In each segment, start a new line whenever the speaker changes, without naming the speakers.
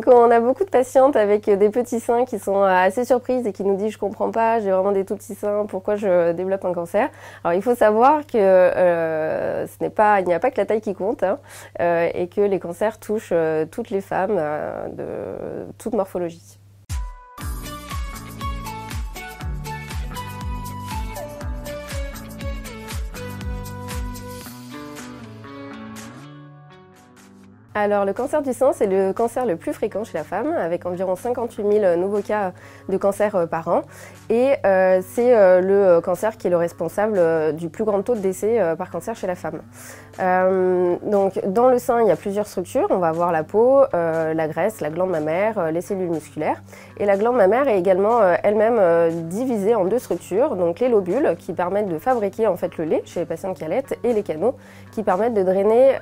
Donc on a beaucoup de patientes avec des petits seins qui sont assez surprises et qui nous disent « je comprends pas, j'ai vraiment des tout petits seins, pourquoi je développe un cancer ?» Alors il faut savoir que il n'y a pas que la taille qui compte hein, et que les cancers touchent toutes les femmes de toute morphologie. Alors le cancer du sein, c'est le cancer le plus fréquent chez la femme, avec environ 58 000 nouveaux cas de cancer par an. Et c'est le cancer qui est le responsable du plus grand taux de décès par cancer chez la femme. Donc dans le sein, il y a plusieurs structures. On va avoir la peau, la graisse, la glande mammaire, les cellules musculaires. Et la glande mammaire est également elle-même divisée en deux structures, donc les lobules qui permettent de fabriquer en fait le lait chez les patientes qui allaitent et les canaux qui permettent de drainer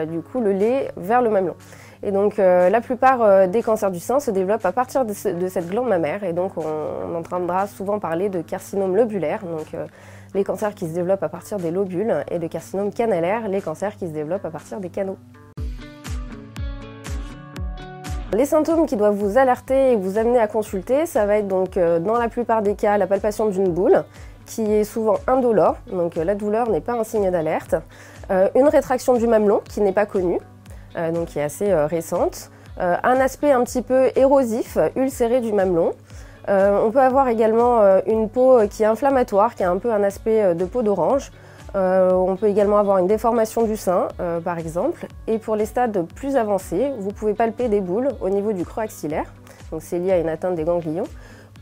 du coup le lait vers le mamelon. Et donc la plupart des cancers du sein se développent à partir de cette glande mammaire et donc on entendra souvent parler de carcinome lobulaire, donc les cancers qui se développent à partir des lobules, et de carcinome canalaire, les cancers qui se développent à partir des canaux. Les symptômes qui doivent vous alerter et vous amener à consulter, ça va être donc dans la plupart des cas la palpation d'une boule, qui est souvent indolore, donc la douleur n'est pas un signe d'alerte, une rétraction du mamelon qui n'est pas connue, donc qui est assez récente, un aspect un petit peu érosif, ulcéré du mamelon. On peut avoir également une peau qui est inflammatoire, qui a un peu un aspect de peau d'orange. On peut également avoir une déformation du sein, par exemple. Et pour les stades plus avancés, vous pouvez palper des boules au niveau du creux axillaire, donc c'est lié à une atteinte des ganglions,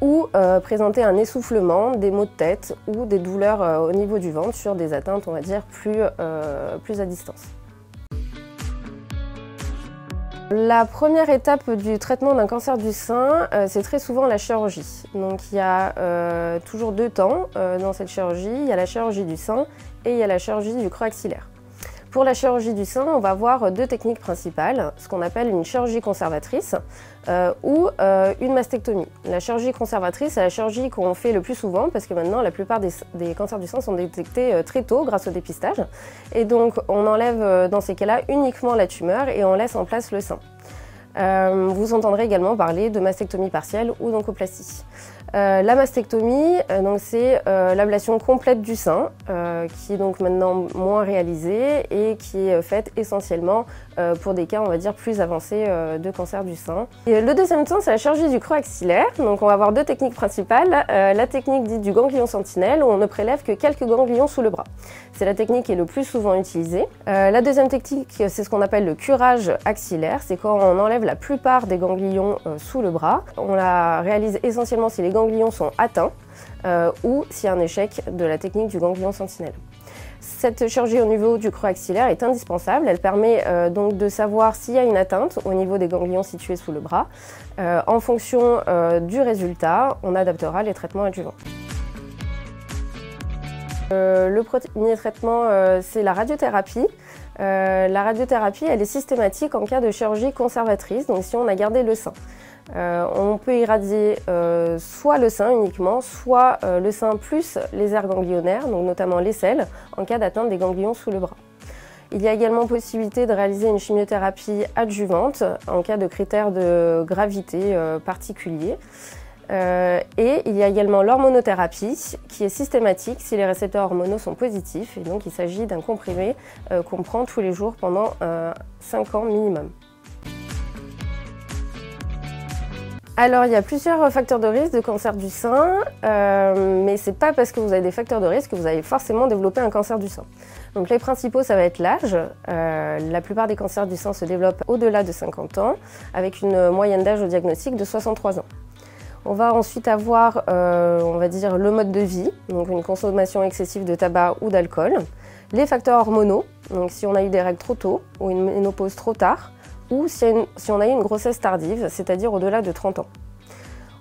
ou présenter un essoufflement, des maux de tête ou des douleurs au niveau du ventre sur des atteintes, on va dire, plus à distance. La première étape du traitement d'un cancer du sein, c'est très souvent la chirurgie. Donc il y a toujours deux temps dans cette chirurgie. Il y a la chirurgie du sein et il y a la chirurgie du creux axillaire. Pour la chirurgie du sein, on va avoir deux techniques principales, ce qu'on appelle une chirurgie conservatrice ou une mastectomie. La chirurgie conservatrice, c'est la chirurgie qu'on fait le plus souvent parce que maintenant la plupart des cancers du sein sont détectés très tôt grâce au dépistage. Et donc on enlève dans ces cas-là uniquement la tumeur et on laisse en place le sein. Vous entendrez également parler de mastectomie partielle ou d'oncoplastie. La mastectomie, c'est l'ablation complète du sein, qui est donc maintenant moins réalisée et qui est faite essentiellement pour des cas, on va dire, plus avancés de cancer du sein. Et le deuxième temps, c'est la chirurgie du creux axillaire. Donc on va avoir deux techniques principales. La technique dite du ganglion sentinelle, où on ne prélève que quelques ganglions sous le bras. C'est la technique qui est le plus souvent utilisée. La deuxième technique, c'est ce qu'on appelle le curage axillaire. C'est quand on enlève la plupart des ganglions sous le bras. On la réalise essentiellement si les ganglions sont atteints ou s'il y a un échec de la technique du ganglion sentinelle. Cette chirurgie au niveau du creux axillaire est indispensable. Elle permet donc de savoir s'il y a une atteinte au niveau des ganglions situés sous le bras. En fonction du résultat, on adaptera les traitements adjuvants. Le premier traitement, c'est la radiothérapie. La radiothérapie, elle est systématique en cas de chirurgie conservatrice, donc si on a gardé le sein. On peut irradier soit le sein uniquement, soit le sein plus les aires ganglionnaires, donc notamment les selles, en cas d'atteinte des ganglions sous le bras. Il y a également possibilité de réaliser une chimiothérapie adjuvante en cas de critères de gravité particuliers. Et il y a également l'hormonothérapie qui est systématique si les récepteurs hormonaux sont positifs. Et donc il s'agit d'un comprimé qu'on prend tous les jours pendant 5 ans minimum. Alors il y a plusieurs facteurs de risque de cancer du sein, mais c'est pas parce que vous avez des facteurs de risque que vous allez forcément développer un cancer du sein. Donc les principaux, ça va être l'âge. La plupart des cancers du sein se développent au-delà de 50 ans, avec une moyenne d'âge au diagnostic de 63 ans. On va ensuite avoir, on va dire, le mode de vie, donc une consommation excessive de tabac ou d'alcool, les facteurs hormonaux, donc si on a eu des règles trop tôt ou une ménopause trop tard, ou si on a eu une grossesse tardive, c'est-à-dire au-delà de 30 ans.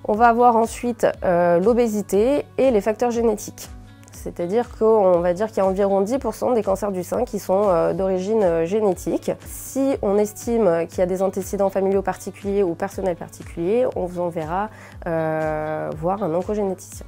On va avoir ensuite l'obésité et les facteurs génétiques. C'est-à-dire qu'on va dire qu'il y a environ 10% des cancers du sein qui sont d'origine génétique. Si on estime qu'il y a des antécédents familiaux particuliers ou personnels particuliers, on vous enverra voir un oncogénéticien.